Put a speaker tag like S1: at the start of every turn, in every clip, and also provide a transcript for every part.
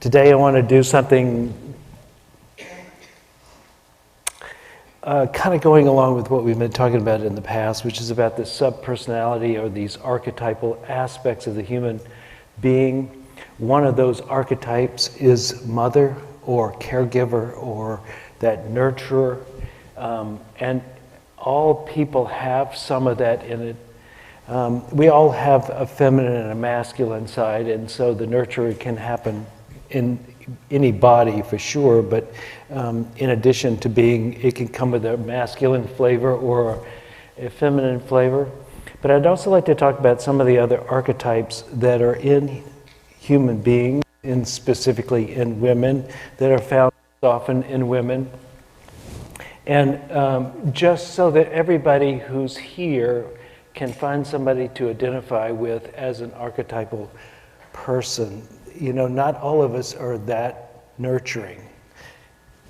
S1: Today I want to do something kind of going along with what we've been talking about in the past, which is about the subpersonality or these archetypal aspects of the human being. One of those archetypes is mother or caregiver or that nurturer, and all people have some of that in it. We all have a feminine and a masculine side, and so the nurturer can happen in any body for sure, but in addition to being, it can come with a masculine flavor or a feminine flavor. But I'd also like to talk about some of the other archetypes that are in human beings, and specifically in women, that are found often in women. And just so that everybody who's here can find somebody to identify with as an archetypal person. You know, not all of us are that nurturing.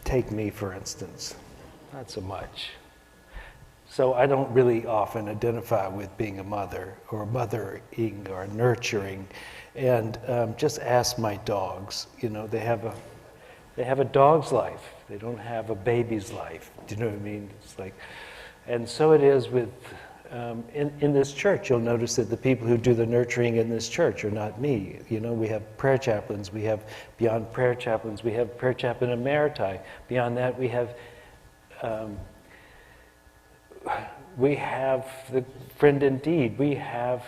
S1: Take me, for instance. Not so much. So I don't really often identify with being a mother or mothering or nurturing. And just ask my dogs. You know, they have a dog's life. They don't have a baby's life. Do you know what I mean? It's like, and so it is with in this church. You'll notice that the people who do the nurturing in this church are not me. You know, we have prayer chaplains. We have beyond prayer chaplains. We have prayer chaplain emeriti. Beyond that, we have the friend indeed. We have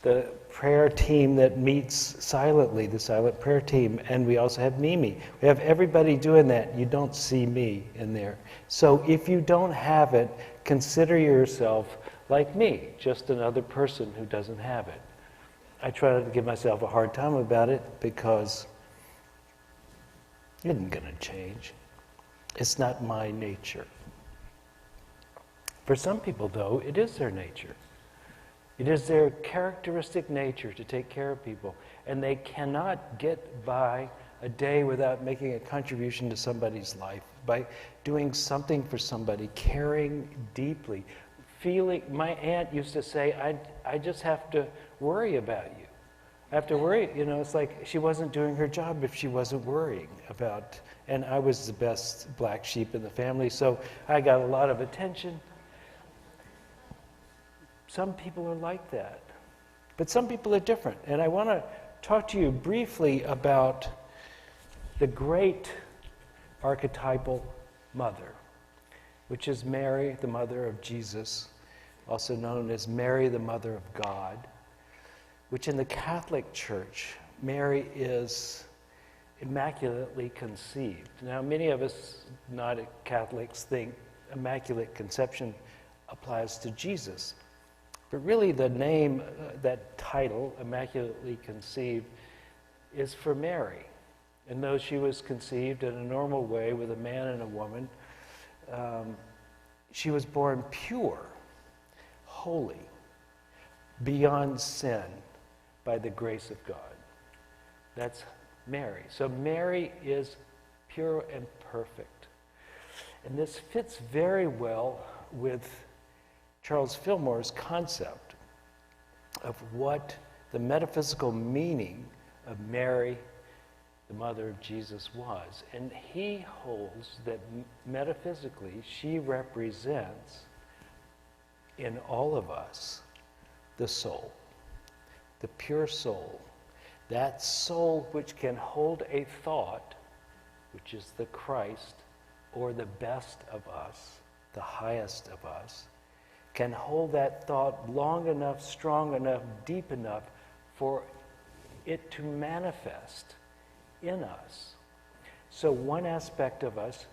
S1: the prayer team that meets silently, the silent prayer team, and we also have Mimi. We have everybody doing that. You don't see me in there. So if you don't have it, consider yourself like me, just another person who doesn't have it. I try not to give myself a hard time about it because it isn't going to change. It's not my nature. For some people, though, it is their nature. It is their characteristic nature to take care of people, and they cannot get by a day without making a contribution to somebody's life, by doing something for somebody, caring deeply, feeling. My aunt used to say, I just have to worry about you. I have to worry, you know, it's like she wasn't doing her job if she wasn't worrying about, and I was the best black sheep in the family, so I got a lot of attention. Some people are like that, but some people are different. And I want to talk to you briefly about the great archetypal mother, which is Mary, the mother of Jesus, also known as Mary, the mother of God, which in the Catholic Church, Mary is immaculately conceived. Now, many of us not Catholics think Immaculate Conception applies to Jesus. But really the name, that title, Immaculately Conceived, is for Mary. And though she was conceived in a normal way with a man and a woman, she was born pure, holy, beyond sin by the grace of God. That's Mary. So Mary is pure and perfect. And this fits very well with Charles Fillmore's concept of what the metaphysical meaning of Mary, the mother of Jesus, was. And he holds that metaphysically she represents in all of us the soul, the pure soul, that soul which can hold a thought, which is the Christ, or the best of us, the highest of us, can hold that thought long enough, strong enough, deep enough for it to manifest in us. So one aspect of us,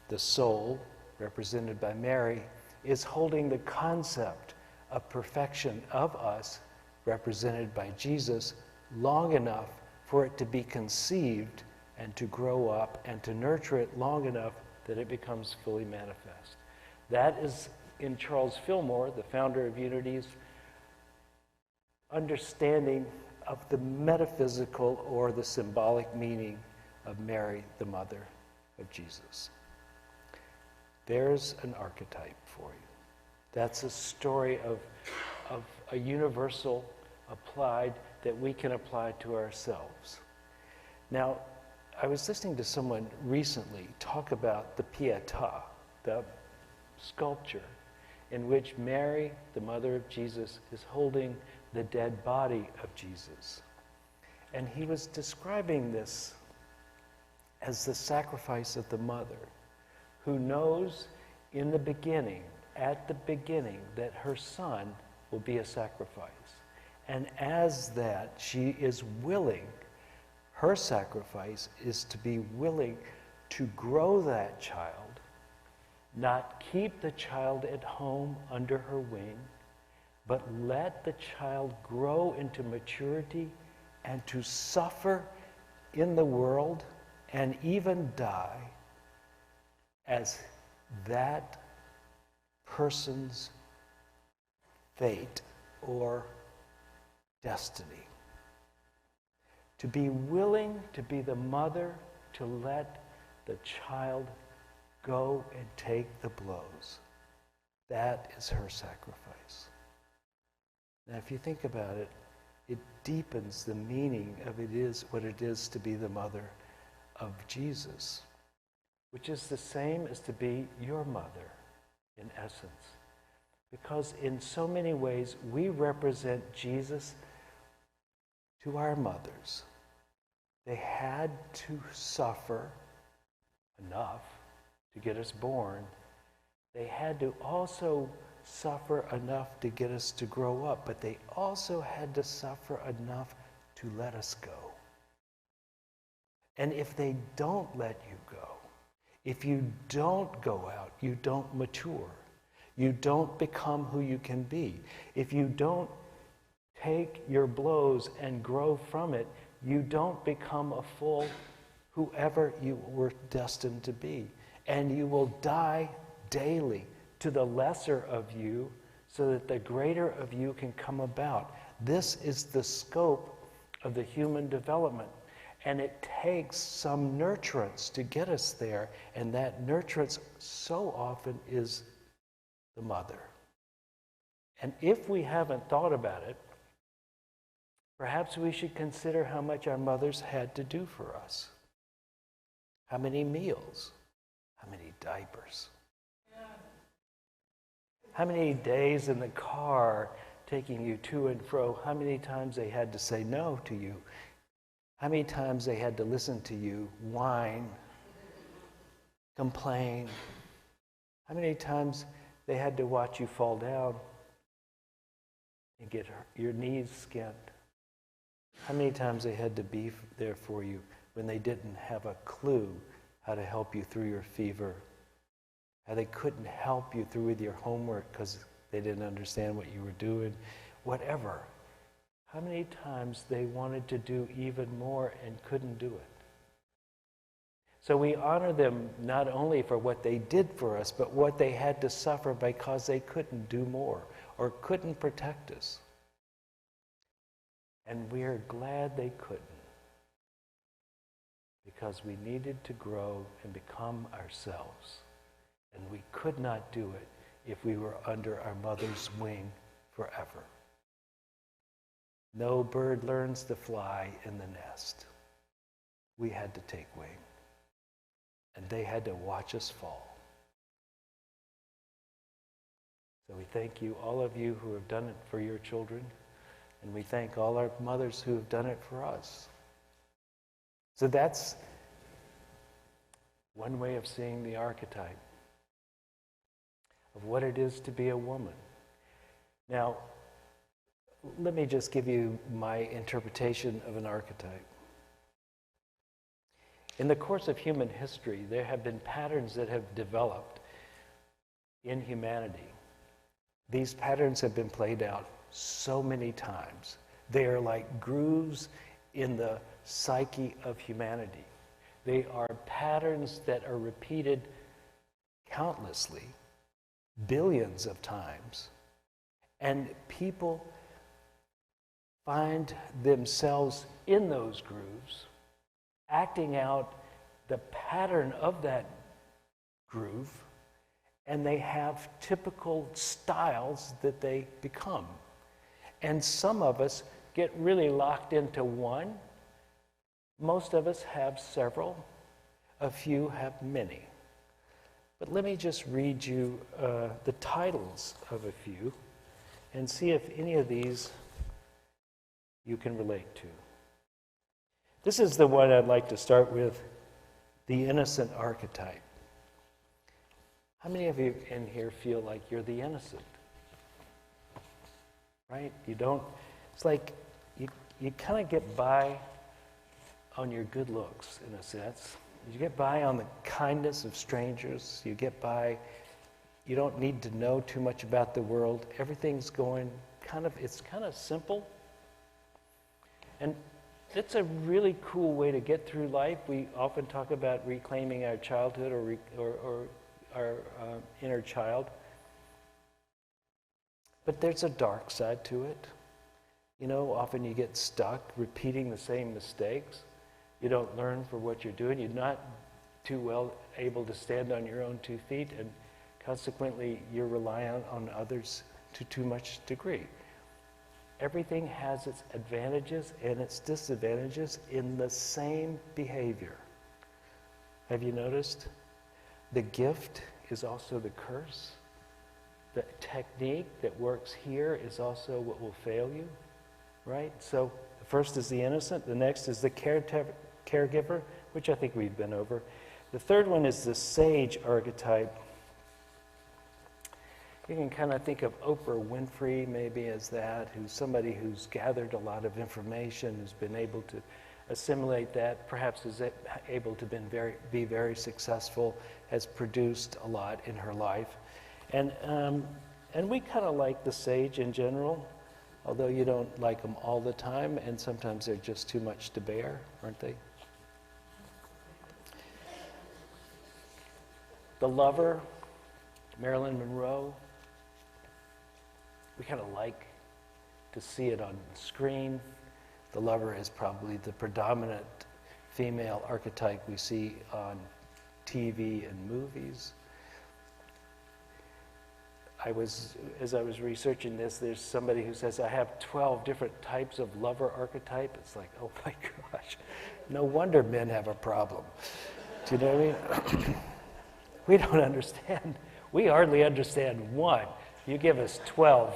S1: the soul, represented by Mary, is holding the concept of perfection of us, represented by Jesus, long enough for it to be conceived and to grow up and to nurture it long enough that it becomes fully manifest. That is, in Charles Fillmore, the founder of Unity's understanding of the metaphysical or the symbolic meaning of Mary, the mother of Jesus. There's an archetype for you. That's a story of a universal applied that we can apply to ourselves. Now, I was listening to someone recently talk about the Pietà, the sculpture in which Mary, the mother of Jesus, is holding the dead body of Jesus. And he was describing this as the sacrifice of the mother, who knows in the beginning, at the beginning, that her son will be a sacrifice. And as that, she is willing, her sacrifice is to be willing to grow that child, not keep the child at home under her wing, but let the child grow into maturity and to suffer in the world and even die as that person's fate or destiny. To be willing to be the mother, to let the child go and take the blows. That is her sacrifice. Now, if you think about it, it deepens the meaning of what it is to be the mother of Jesus, which is the same as to be your mother, in essence. Because in so many ways, we represent Jesus to our mothers. They had to suffer enough to get us born. They had to also suffer enough to get us to grow up, but they also had to suffer enough to let us go. And if they don't let you go, if you don't go out, you don't mature. You don't become who you can be. If you don't take your blows and grow from it, you don't become a full whoever you were destined to be. And you will die daily to the lesser of you so that the greater of you can come about. This is the scope of the human development. And it takes some nurturance to get us there. And that nurturance so often is the mother. And if we haven't thought about it, perhaps we should consider how much our mothers had to do for us. How many meals? How many diapers? How many days in the car taking you to and fro? How many times they had to say no to you? How many times they had to listen to you whine, complain? How many times they had to watch you fall down and get your knees skinned? How many times they had to be there for you when they didn't have a clue how to help you through your fever? How they couldn't help you through with your homework because they didn't understand what you were doing? Whatever. How many times they wanted to do even more and couldn't do it? So we honor them not only for what they did for us, but what they had to suffer because they couldn't do more or couldn't protect us. And we are glad they couldn't, because we needed to grow and become ourselves. And we could not do it if we were under our mother's wing forever. No bird learns to fly in the nest. We had to take wing. And they had to watch us fall. So we thank you, all of you who have done it for your children. And we thank all our mothers who have done it for us. So that's one way of seeing the archetype of what it is to be a woman. Now, let me just give you my interpretation of an archetype. In the course of human history, there have been patterns that have developed in humanity. These patterns have been played out so many times. They are like grooves in the psyche of humanity. They are patterns that are repeated countlessly, billions of times. And people find themselves in those grooves, acting out the pattern of that groove, and they have typical styles that they become. And some of us get really locked into one. Most of us have several. A few have many. But let me just read you the titles of a few and see if any of these you can relate to. This is the one I'd like to start with, the innocent archetype. How many of you in here feel like you're the innocent? Right? You don't, it's like you kind of get by on your good looks, in a sense. You get by on the kindness of strangers. You get by, you don't need to know too much about the world. Everything's going it's kind of simple. And it's a really cool way to get through life. We often talk about reclaiming our childhood or our inner child. But there's a dark side to it. You know, often you get stuck repeating the same mistakes. You don't learn for what you're doing. You're not too well able to stand on your own 2 feet, and consequently you're reliant on others to too much degree. Everything has its advantages and its disadvantages in the same behavior. Have you noticed? The gift is also the curse. The technique that works here is also what will fail you, right? So the first is the innocent, the next is the caregiver, which I think we've been over. The third one is the sage archetype. You can kind of think of Oprah Winfrey maybe as that, who's somebody who's gathered a lot of information, who's been able to assimilate that, perhaps is able to be very successful, has produced a lot in her life. And we kind of like the sage in general, although you don't like them all the time, and sometimes they're just too much to bear, aren't they? The lover, Marilyn Monroe, we kind of like to see it on the screen. The lover is probably the predominant female archetype we see on TV and movies. As I was researching this, there's somebody who says, I have 12 different types of lover archetype. It's like, oh my gosh, no wonder men have a problem. Do you know what I mean? We don't understand. We hardly understand one. You give us 12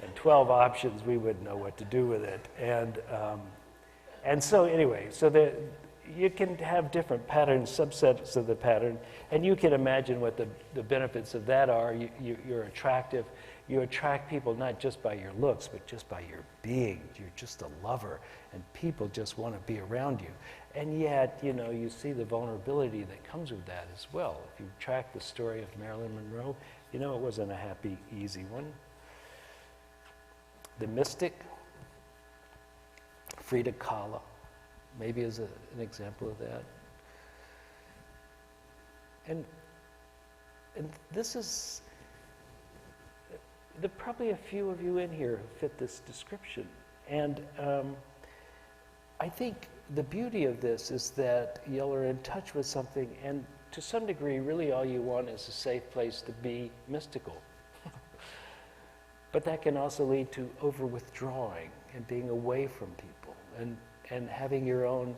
S1: and 12 options, we wouldn't know what to do with it. And so anyway, you can have different patterns, subsets of the pattern, and you can imagine what the benefits of that are. You're attractive. You attract people not just by your looks, but just by your being. You're just a lover, and people just want to be around you. And yet, you see the vulnerability that comes with that as well. If you track the story of Marilyn Monroe, it wasn't a happy, easy one. The mystic, Frida Kahlo, maybe is an example of that. And this is, there are probably a few of you in here who fit this description. And I think the beauty of this is that y'all are in touch with something, and to some degree, really all you want is a safe place to be mystical. But that can also lead to over-withdrawing and being away from people and having your own,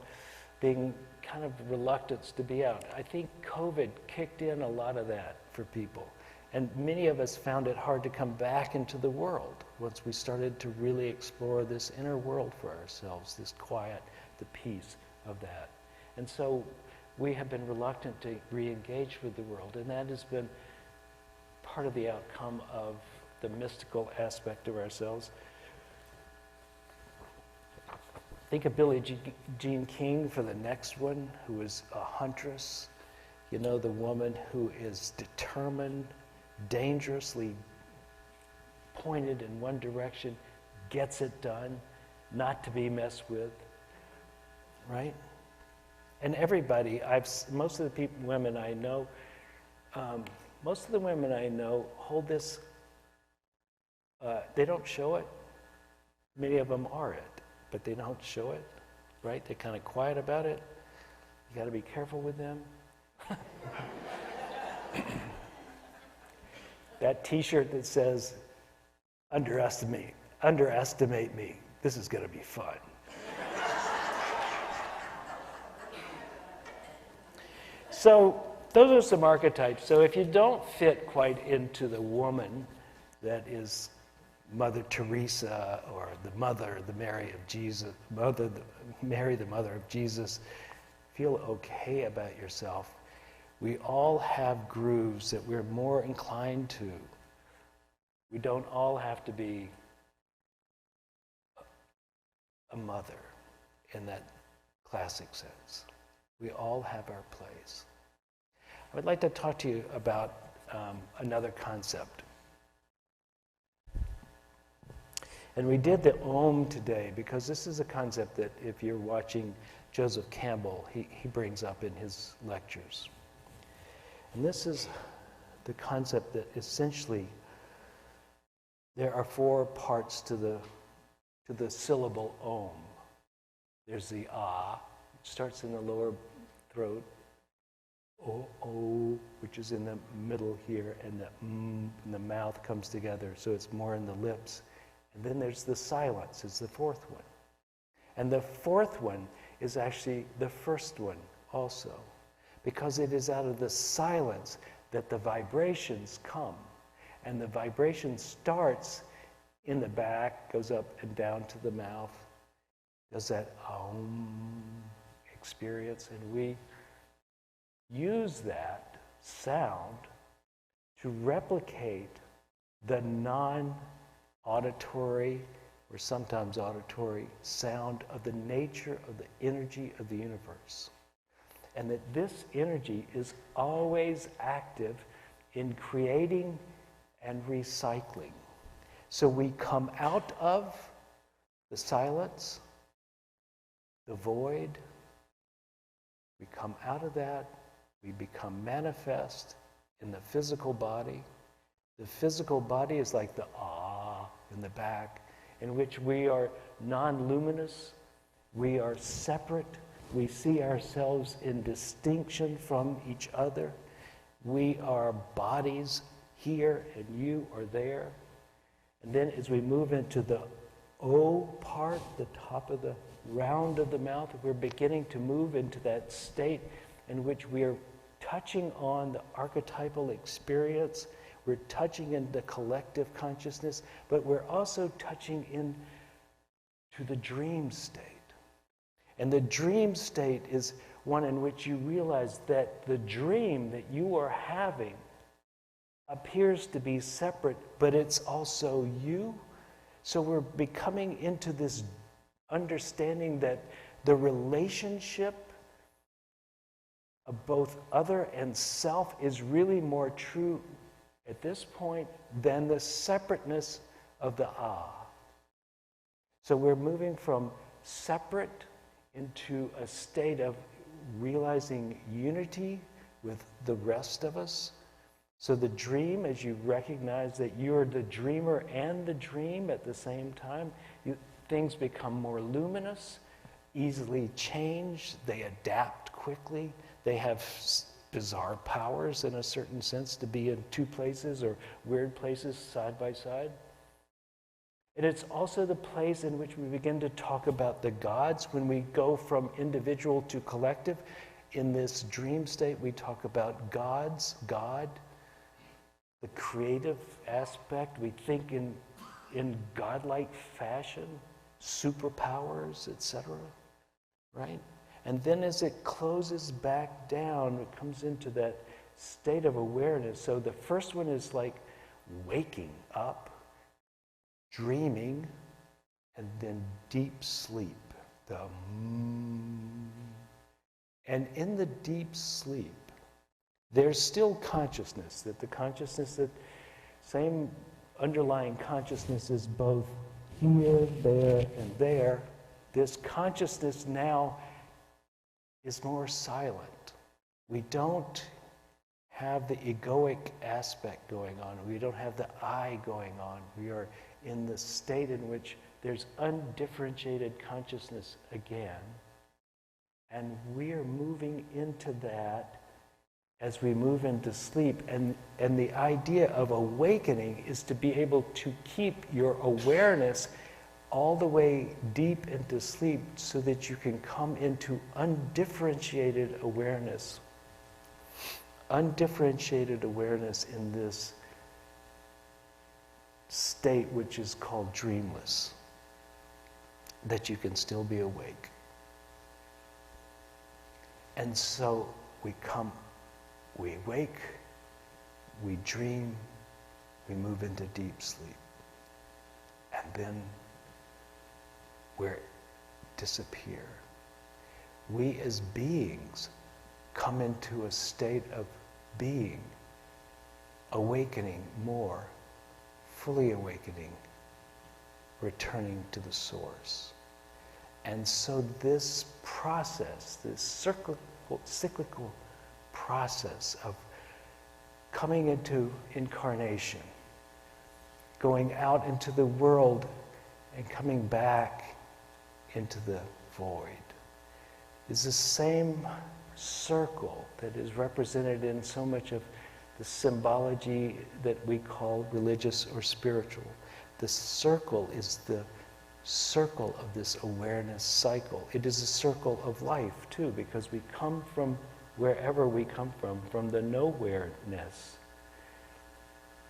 S1: being kind of reluctance to be out. I think COVID kicked in a lot of that for people. And many of us found it hard to come back into the world once we started to really explore this inner world for ourselves, this quiet, the peace of that. And so we have been reluctant to re-engage with the world, and that has been part of the outcome of the mystical aspect of ourselves. Think of Billie Jean King for the next one, who is a huntress. The woman who is determined, dangerously pointed in one direction, gets it done, not to be messed with, right? And everybody, most of the women I know hold this. They don't show it. Many of them are it, but they don't show it, right? They're kind of quiet about it. You got to be careful with them. That T-shirt that says, underestimate me, this is going to be fun. So those are some archetypes. So if you don't fit quite into the woman that is Mother Teresa or the Mary of Jesus, Mary, the mother of Jesus, feel okay about yourself. We all have grooves that we're more inclined to. We don't all have to be a mother in that classic sense. We all have our place. I would like to talk to you about another concept. And we did the Om today because this is a concept that if you're watching Joseph Campbell, he brings up in his lectures. And this is the concept that essentially there are 4 parts to the syllable Om. There's the Ah, which starts in the lower throat, O, which is in the middle here, and the and the mouth comes together, so it's more in the lips. And then there's the silence, is the 4th one. And the 4th one is actually the first one also, because it is out of the silence that the vibrations come. And the vibration starts in the back, goes up and down to the mouth, does that Om experience, and we use that sound to replicate the non-auditory or sometimes auditory sound of the nature of the energy of the universe. And that this energy is always active in creating and recycling. So we come out of the silence, the void, we come out of that, we become manifest in the physical body. The physical body is like the Ah in the back, in which we are non-luminous, we are separate, we see ourselves in distinction from each other. We are bodies here and you are there. And then as we move into the O part, the top of the round of the mouth, we're beginning to move into that state in which we are touching on the archetypal experience. We're touching in the collective consciousness, but we're also touching in to the dream state. And the dream state is one in which you realize that the dream that you are having appears to be separate, but it's also you. So we're becoming into this understanding that the relationship of both other and self is really more true at this point than the separateness of the Ah. So we're moving from separate into a state of realizing unity with the rest of us. So the dream, as you recognize that you're the dreamer and the dream at the same time, things become more luminous, easily change, they adapt quickly, they have bizarre powers in a certain sense to be in 2 places or weird places side by side. And it's also the place in which we begin to talk about the gods. When we go from individual to collective, in this dream state we talk about gods, God, the creative aspect. We think in godlike fashion, superpowers, etc. Right? And then as it closes back down, it comes into that state of awareness. So the first one is like waking up, dreaming, and then deep sleep. And in the deep sleep, there's still consciousness, that the consciousness, that same underlying consciousness is both here, there, and there. This consciousness now is more silent. We don't have the egoic aspect going on. We don't have the I going on. We are in the state in which there's undifferentiated consciousness again. And we are moving into that as we move into sleep. And the idea of awakening is to be able to keep your awareness all the way deep into sleep so that you can come into undifferentiated awareness undifferentiated awareness in this state which is called dreamless, that you can still be awake. And so we wake, we dream, we move into deep sleep. And then we disappear. We as beings come into a state of being, awakening more, fully awakening, returning to the source. And so this process, this cyclical process of coming into incarnation, going out into the world and coming back into the void, is the same circle that is represented in so much of the symbology that we call religious or spiritual. The circle is the circle of this awareness cycle. It is a circle of life too, because we come from wherever we come from the nowhereness,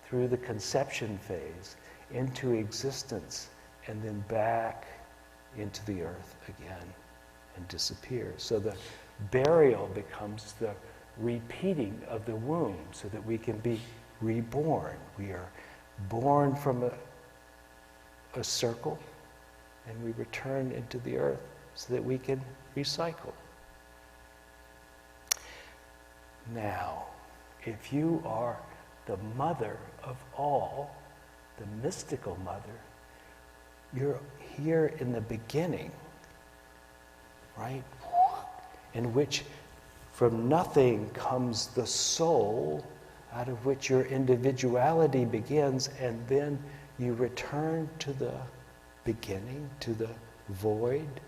S1: through the conception phase, into existence, and then back into the earth again and disappear. So the burial becomes the repeating of the womb so that we can be reborn. We are born from a circle and we return into the earth so that we can recycle. Now, if you are the mother of all, the mystical mother, you're here in the beginning, right? In which from nothing comes the soul, out of which your individuality begins, and then you return to the beginning, to the void.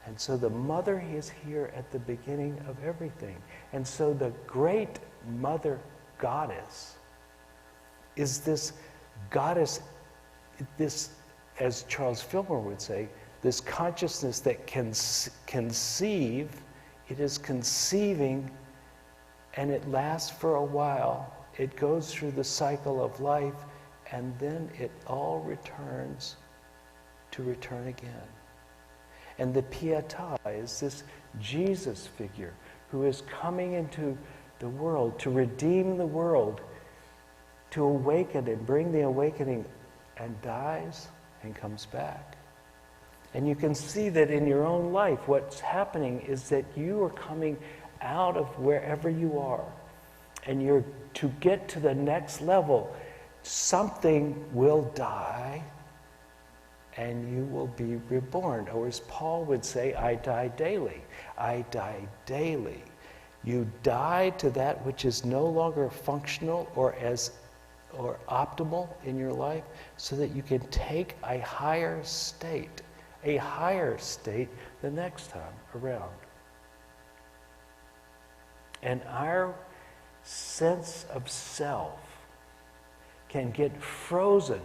S1: And so the mother is here at the beginning of everything. And so the great mother goddess is this goddess, this, as Charles Fillmore would say, this consciousness that can conceive. It is conceiving, and it lasts for a while. It goes through the cycle of life, and then it all returns to return again. And the Pietà is this Jesus figure who is coming into the world to redeem the world, to awaken and bring the awakening, and dies and comes back. And you can see that in your own life, what's happening is that you are coming out of wherever you are. And you're to get to the next level, something will die and you will be reborn. Or as Paul would say, I die daily. I die daily. You die to that which is no longer functional or optimal in your life, so that you can take a higher state the next time around. And our sense of self can get frozen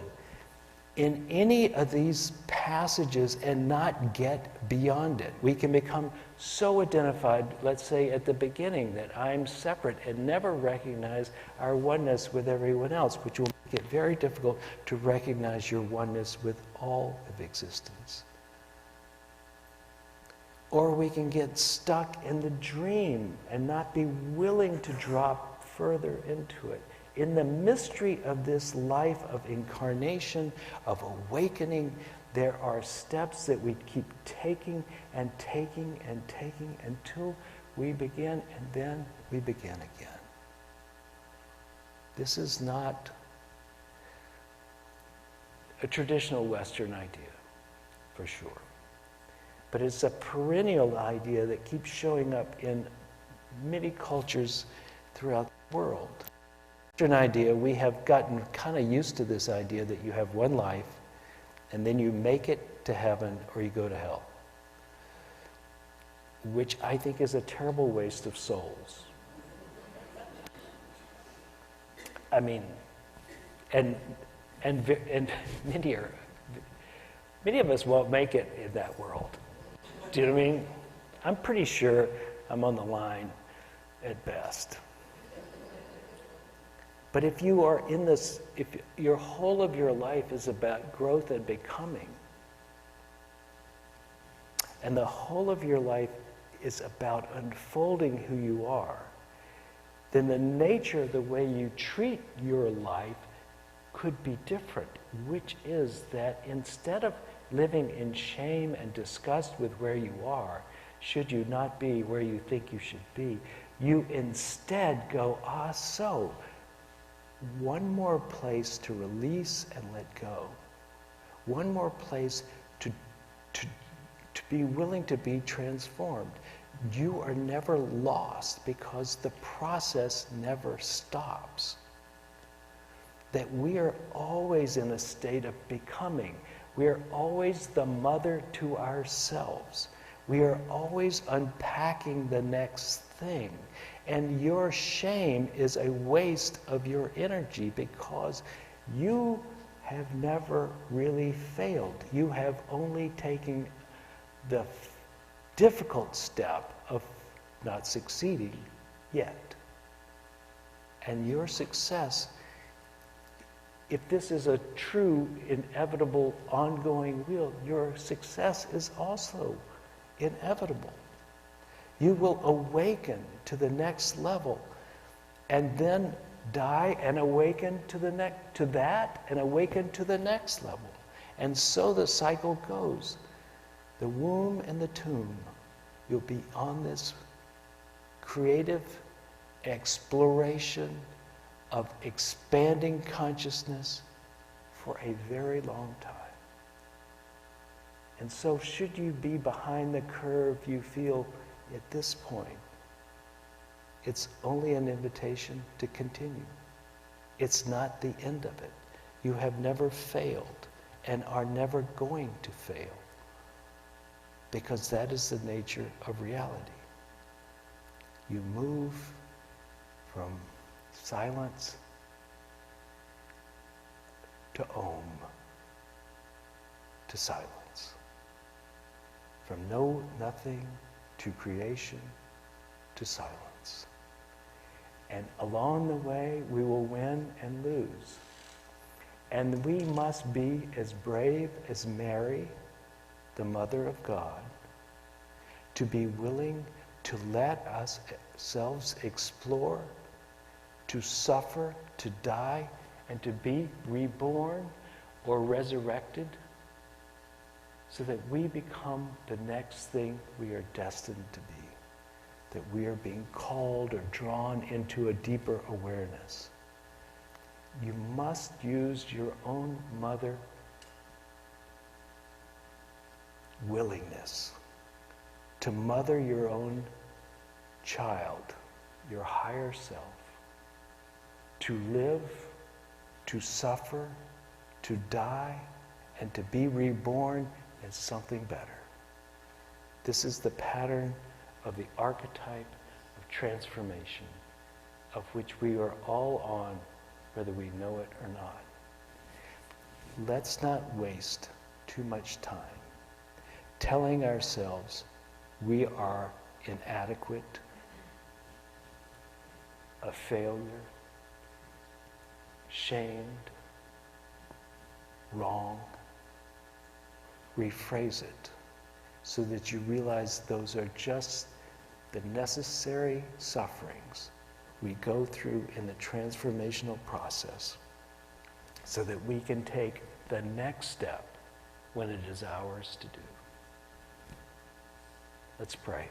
S1: in any of these passages and not get beyond it. We can become so identified, let's say at the beginning, that I'm separate and never recognize our oneness with everyone else, which will make it very difficult to recognize your oneness with all of existence. Or we can get stuck in the dream and not be willing to drop further into it. In the mystery of this life of incarnation, of awakening, there are steps that we keep taking and taking and taking until we begin, and then we begin again. This is not a traditional Western idea, for sure. But it's a perennial idea that keeps showing up in many cultures throughout the world. Western idea, we have gotten kind of used to this idea that you have one life and then you make it to heaven or you go to hell, which I think is a terrible waste of souls. I mean, and many of us won't make it in that world. Do you know what I mean? I'm pretty sure I'm on the line at best. But if you are in this, if your whole of your life is about growth and becoming, and the whole of your life is about unfolding who you are, then the nature of the way you treat your life could be different, which is that instead of living in shame and disgust with where you are, should you not be where you think you should be, you instead go, so, one more place to release and let go. One more place to be willing to be transformed. You are never lost because the process never stops. That we are always in a state of becoming. We are always the mother to ourselves. We are always unpacking the next thing. And your shame is a waste of your energy because you have never really failed. You have only taken the difficult step of not succeeding yet. And your success, if this is a true, inevitable, ongoing wheel, your success is also inevitable. You will awaken to the next level and then die and awaken to that and awaken to the next level. And so the cycle goes. The womb and the tomb, you'll be on this creative exploration of expanding consciousness for a very long time. And so should you be behind the curve, you feel at this point, it's only an invitation to continue. It's not the end of it. You have never failed and are never going to fail, because that is the nature of reality. You move from silence to Om, to silence. From nothing to creation to silence. And along the way, we will win and lose. And we must be as brave as Mary, the Mother of God, to be willing to let ourselves explore, to suffer, to die, and to be reborn or resurrected, so that we become the next thing we are destined to be, that we are being called or drawn into a deeper awareness. You must use your own mother willingness to mother your own child, your higher self, to live, to suffer, to die, and to be reborn as something better. This is the pattern of the archetype of transformation, of which we are all on, whether we know it or not. Let's not waste too much time telling ourselves we are inadequate, a failure, shamed, wrong. Rephrase it so that you realize those are just the necessary sufferings we go through in the transformational process, so that we can take the next step when it is ours to do. Let's pray.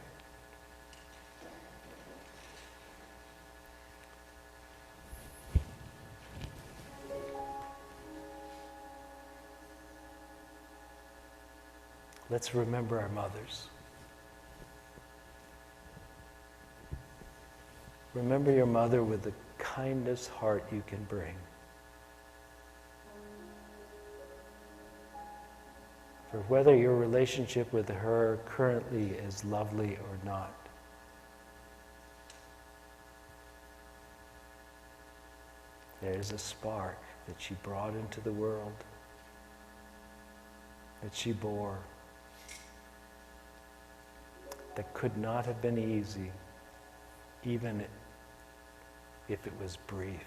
S1: Let's remember our mothers. Remember your mother with the kindest heart you can bring. For whether your relationship with her currently is lovely or not, there is a spark that she brought into the world, that she bore, that could not have been easy, even if it was brief.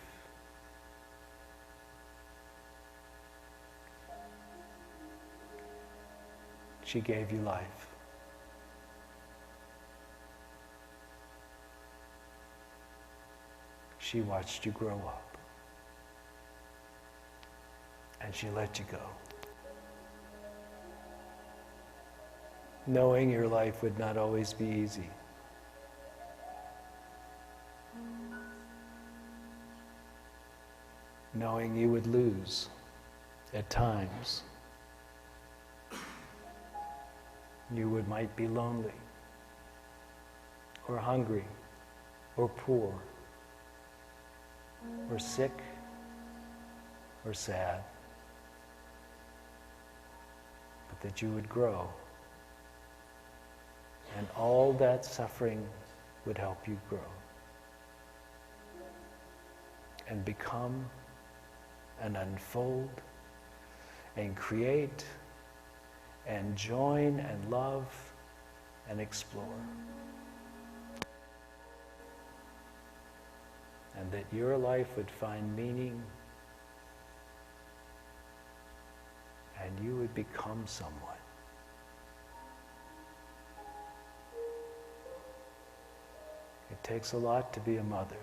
S1: She gave you life. She watched you grow up. And she let you go. Knowing your life would not always be easy. Knowing you would lose at times. You might be lonely, or hungry, or poor, or sick, or sad, but that you would grow, and all that suffering would help you grow and become and unfold and create and join and love and explore. And that your life would find meaning and you would become someone. It takes a lot to be a mother.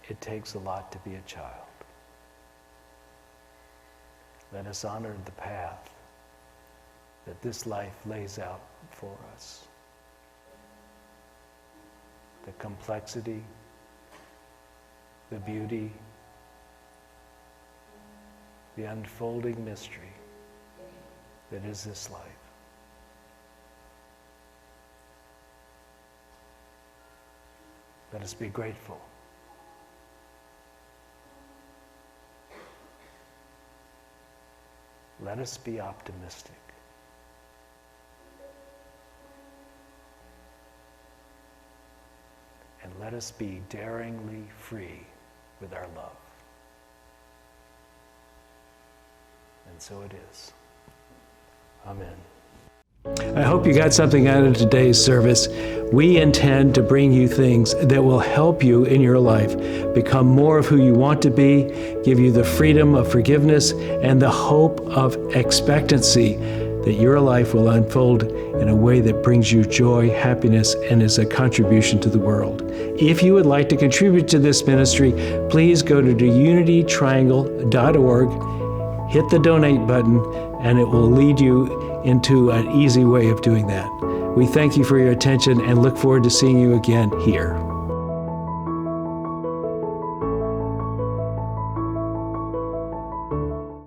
S1: It takes a lot to be a child. Let us honor the path that this life lays out for us. The complexity, the beauty, the unfolding mystery that is this life. Let us be grateful. Let us be optimistic. And let us be daringly free with our love. And so it is. Amen. I hope you got something out of today's service. We intend to bring you things that will help you in your life become more of who you want to be, give you the freedom of forgiveness and the hope of expectancy that your life will unfold in a way that brings you joy, happiness, and is a contribution to the world. If you would like to contribute to this ministry, please go to unitytriangle.org, hit the donate button, and it will lead you into an easy way of doing that. We thank you for your attention and look forward to seeing you again here.